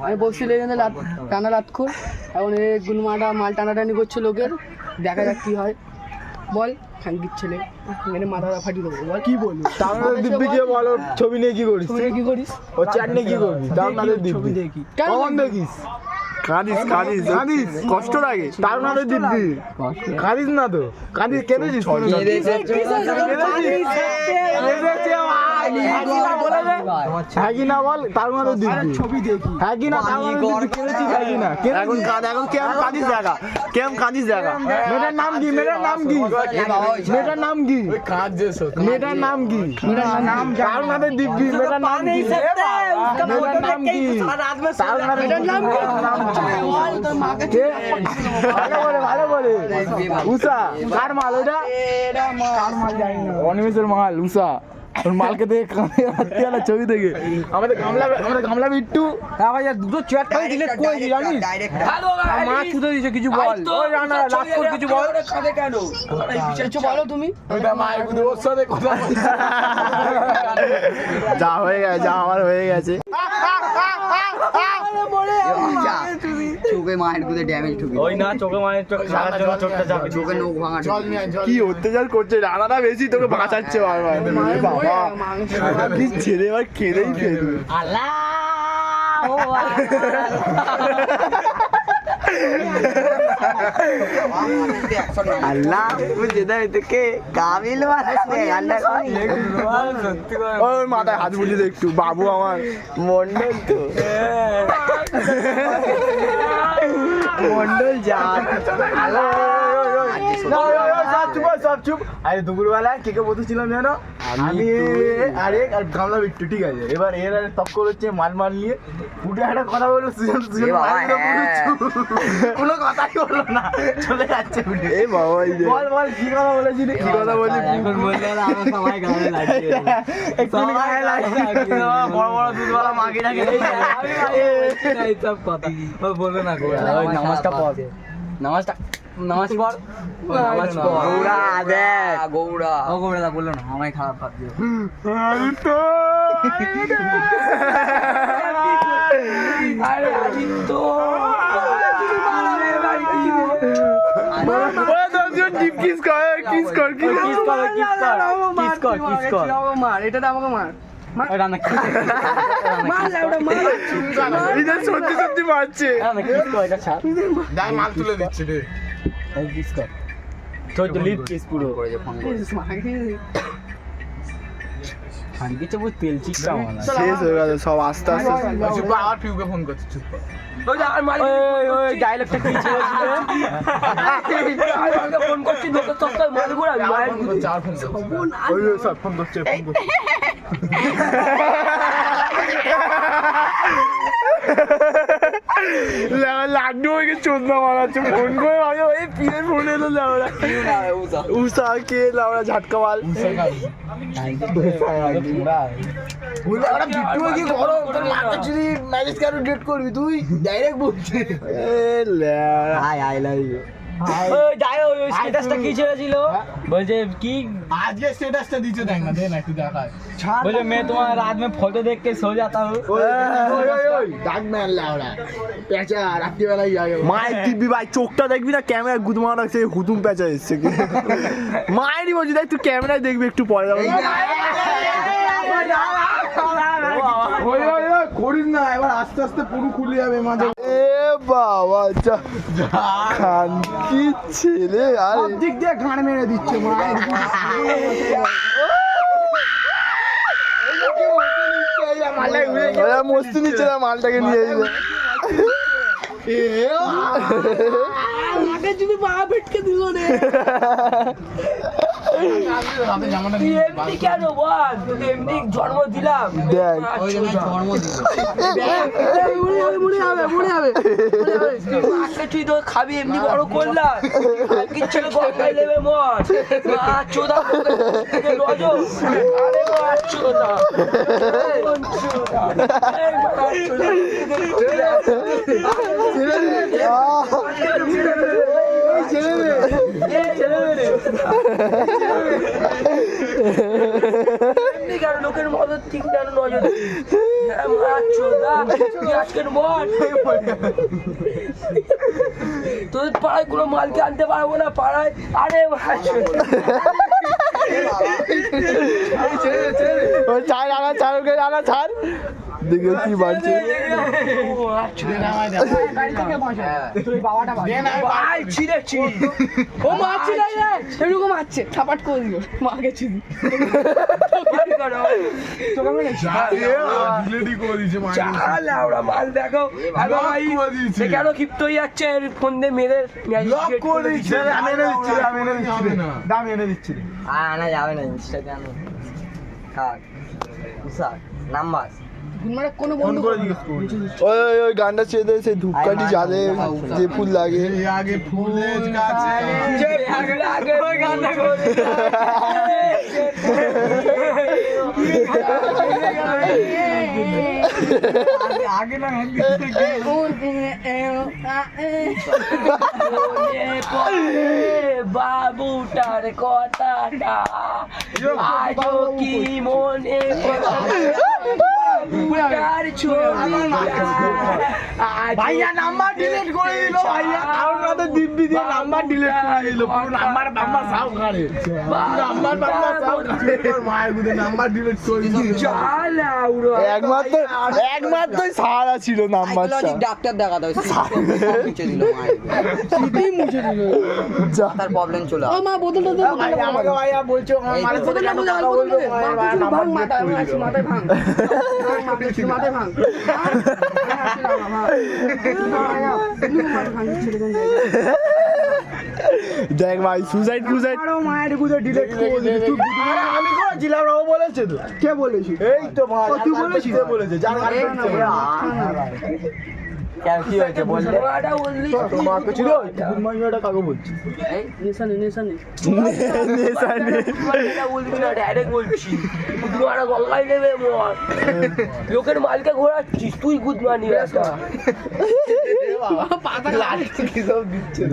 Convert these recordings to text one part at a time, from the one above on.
আমি বসছিল এখানে টানা রাতখোর, এখন এই গুলমাটা মাল টানাটানি করছে লোকের, দেখা যাক কি হয়। বল খানকির ছেলে, মেরে মাথা ফাটিয়ে দেবো। বল কি বলবো? তার দিব্যি কে বলো, ছবি নিয়ে কি করিস? তুই কি করিস? ও চ্যাট নিয়ে কি করবি? তার নাদের দিব্যি দেখি কখন দেখিস? কাঁদিস কাঁদিস কাঁদিস, কষ্ট লাগে। তার নাদের দিব্যি কাঁদিস না তো, কাঁদিস কেঁদেছিস? হ্যাঁ কি না বল, তার নাদের দিব্যি ছবি দেখি। হ্যাঁ কি না, তার নাদের দিব্যি কেঁদেছিস? হ্যাঁ কি না? এখন এখন কেমন কাঁদিস দেখা, কেমন কাঁদিস দেখা। মেয়েটার নাম কি? মেয়েটার নাম কি? মেয়েটার নাম কি? মেয়েটার নাম কি? তার নাদের দিব্যি, মেয়েটার নাম কি? মেয়েটার নাম কি? তার নাদের নাম কি? কে? ভালো করে, ভালো করে। উষা কার মাল ওটা? অনিমেষের মাল উষা। ওর মালকে দেখে কাঁদে ছবি দেখে। আমাদের গামলা বিট্টু দুটো চেয়ার খাই দিলে কই জানিস? মা ছুটে দিয়েছে, কিছু বল। ওই রানা লাভ কর, কিছু বল। কিছু বলো তুমি। ওর সাথে কথা যা হয়ে গেছে, যা আমার হয়ে গেছে। চোখে মায়ের গুদে ড্যামেজ ঢুকে ওই না, চোখে মায়ের চোখটা যাবে। চোখে নখ ভাঙা কি অত্যাচার করছে, রানাটা বেশি তোকে বাঁচাচ্ছে বারবার। বাবা কি ছেলে এবার কেঁদেই ফেলবে। আল্লাহ যেটা থেকে কাবিল মারাচ্ছে গান্ডা করি ওর মাথায় হাত বুলিয়ে দে একটু, বাবু আমার মন্ডল তো মন্ডল যা সব চুপ। আরে দুপুরবেলায় কে কে বসেছিলাম জানো? আমি আরে আর গামলা বিট্টু, ঠিক আছে? এবার এর আর তক্কর হচ্ছে মাল নিয়ে। উঠে একটা কথা বললো, সুজন কোনো কথাই বললো না, চলে যাচ্ছে উঠে। এ বাবা বল বল কি কথা বলেছিলি? কি কথা বলছি? এখন বললে আমার সবাই গায়ে লাগিয়ে বড় বড় দুধওয়ালা মাগি থাকে সব কথা ও বলবে না গো। নামাজটা পড়, নামাজ পড়, নামাজ পড়। গৌড়া দেখ, গৌড়া ও গৌড়া বললো না, আমায় খারাপ ভাবছিও। আরে আদিত্য মার, এটা আমাকে মার। সত্যি সত্যি মারছে। মাল তুলে দিচ্ছে রে। পুরো তেল চিকটা শেষ হয়ে গেছে সব, আস্তে আস্তে। আবার পিউকে ফোন করছে, চুপ কর। ডায়লগটা কি ছিল? ফোন করছি লোকের সস্তায় মাল ঘোরাবি চার ফোন সব ফোন করছে, ফোন করছে। লাড্ডু হয়ে গেছে, চোদ্দা মারাচ্ছে ফোন করে ভাবে ওই পিড়ে ফোন এলো লাউড়া। উষা কে লাউড়া ঝাটকা মাল। ডেট করবি তুই ডাইরেক্ট বলছিস? কি ছেড়েছিল বলছে কি আজকে স্ট্যাটাসটা দিচ্ছে, দেখ না, দে না একটু দেখায়। बोले मैं तुम्हारा रात में फोटो देख के सो जाता हूँ। মায়ের দিব্যি ভাই, চোখটা দেখবি না, ক্যামেরা গুদমা রাখছে, হুতুম পেঁচা এসছে। মায়েরই বলছি দেখ, তুই ক্যামেরায় দেখবি একটু পরে। করিস না, এবার আস্তে আস্তে পুরো খুলে যাবে মাঝে। এ বাবা যা খান কি ছেলে, আর দিক দিয়ে ঘাড় মেরে দিচ্ছে মায়ের। মস্তি নিচ্ছে না, মালটাকে নিয়ে যাবে। যদি মা পেটকে দিল রে, এমনি কেন বল? তোকে এমনি জন্ম দিলাম, দেখ জন্ম দিল তুই তো খাবি, এমনি বড় করলাম। ছেলে গঙ্গায় দেবে মর, চোদা নজর। আরে চোদা এমনি কেন লোকের মদত ঠিক কেন নজর আজকের বল তোদের পাড়ায় কোনো মালকে আনতে পারবো না পাড়ায় আরে ছাড় আনা ছাড় ওকে আনা ছাড় দেখে কি বাড়ছে ও মারছে না রে এরকম মারছে থাপাট করে দিল মাকে ছিদি মাল দেখো কেন ক্ষিপ্ত হয়ে যাচ্ছে ফোন দিয়ে মেরে আনা যাবে না ইনস্টাগ্রামে থাক নাম্বার গুনমারা কোনো বন্ধু করে দিল ওই ওই ওই গানটা ছেড়ে দে সেই ধূপকাঠি জ্বালে যে ফুল লাগে আগে ফুলের কাছে আগে না বাবুটার কথাটা আজও কি মনে ভাইয়া নাম্বার ডিলিট করে দিল ভাইয়া কারণ রাতে দিব্যি দিয়ে নাম্বার ডিলিট করে দিল পুরো নাম্বার সাউ করে নাম্বার সাউ করে মায়ের গুদে নাম্বার ডিলিট করে দিল একমাত্র সারা ছিল নাম্বারটা ডাক্তার দেখাতে হবে মুছে দিল সিটি মুছে দিল যা তার প্রবলেম চলে ও মা বোতলটা দে আমাকে ভাইয়া বলছো আমার মায়ের সাথে কেন কথা বলবো ভাঙ মাথায় ভাঙ মাথায় ভাঙ দেখ ভাই সুসাইড মায়ের গুদে ডিলিট করে দিল তুই আমি করেছিলাম ও বলেছে তো কে বলেছি এই তো ভাই তুই বলেছিস কে বলেছে জান কেন কি হয়েছে বলতে তোমার কাছে ছিল গুড মর্নিং এটা কাকে বলছি নেশানি লোকের মালকে ঘোরাচ্ছিস তুই গুড মানি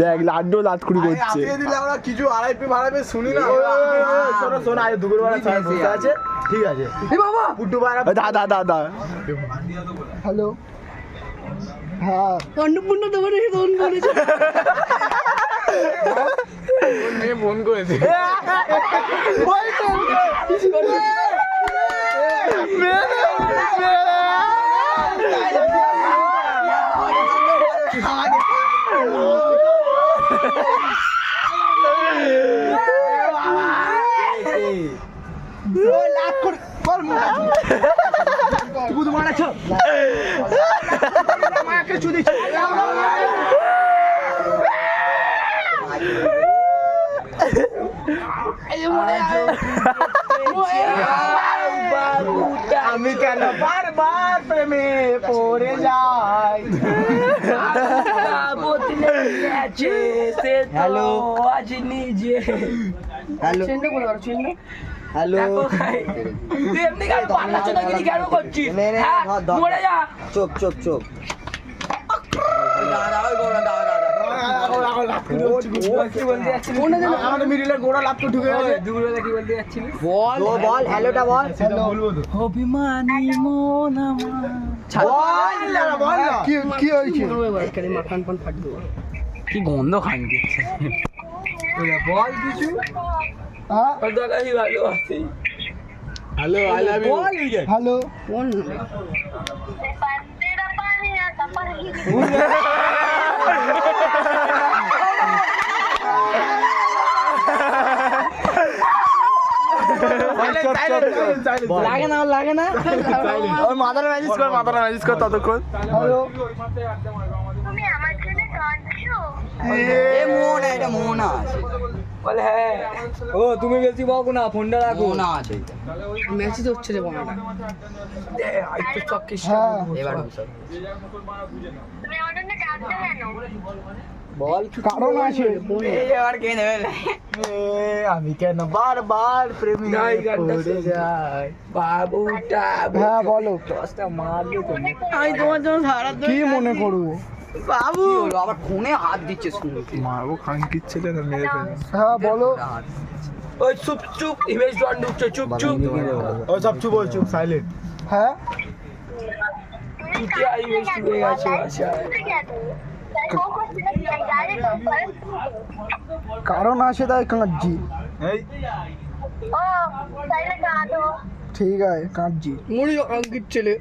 দেখ লাড্ডু লাটকুড়ি করছে আজকে দিলে আমরা কিছু আড়াইপি ভাড়াইপি শুনি না শোনো শোনো আজ দুপুরবেলা চাই বসে আছে ঠিক আছে বাবা পুটু বাড়া দাদা হ্যালো হ্যাঁ অন্নপূর্ণা তোমার এসে ফোন করেছে ফোন করেছে আমি কেন বারবার প্রেমে পড়ে যাই হ্যালো আজ নিজে হ্যালো চেন্ডা করে আর চেন্ডা হ্যালো তুই এমনি কেন পাল্লা চোদাগিরি কেন করছিস হ্যাঁ মরে যা চুপ চুপ চুপ আমাদের মিডিলে গোড়া লাভ তো ঢুকে গেছে বল বল হ্যালোটা বল অভিমানী মন আমার বল না কি হয়েছে কেন মাখান পান ফাটি দেবো কি গন্ধ খান দিচ্ছে বল কিছু ভালো আছে hello I love you hello কোন লাগে না ওই মাথার ম্যাজিস কর ততক্ষণ তুমি আমার জন্য কাঁদছো? এ মোনা এটা মোনা আছে বলে হ্যাঁ ও তুমি বেশি বকো না ফোনটা রাখো মোনা আছে মেসেজ হচ্ছে রে বানাটা একটু চক্কি এবার তুমি আমার জন্য কাঁদছো কেন? বল কারণ আছে এবার কে নেবে আমি কেন বারবার প্রেমে নাই গানটা পড়ে যাই বাবুটা হ্যাঁ বলো দশটা মারবে তুমি আমি তোমার জন্য সারা কি মনে করবো বাবু আবার ফোনে হাত দিচ্ছে শুনতে মারবো খানকির ছেলে না মেরে ফেলবো। হ্যাঁ বলো। ওই চুপ চুপ ইমেজ ডন ঢুকছে চুপ চুপ ও সব চুপ বল চুপ সাইলেন্ট। হ্যাঁ চুতিয়া ইমেজ ঢুকে গেছে আচ্ছা কারণ আছে তাই কাঁদছি। এই ও তাইলে কাঁদো ঠিক আছে কাঁদছি। মরি খানকির ছেলে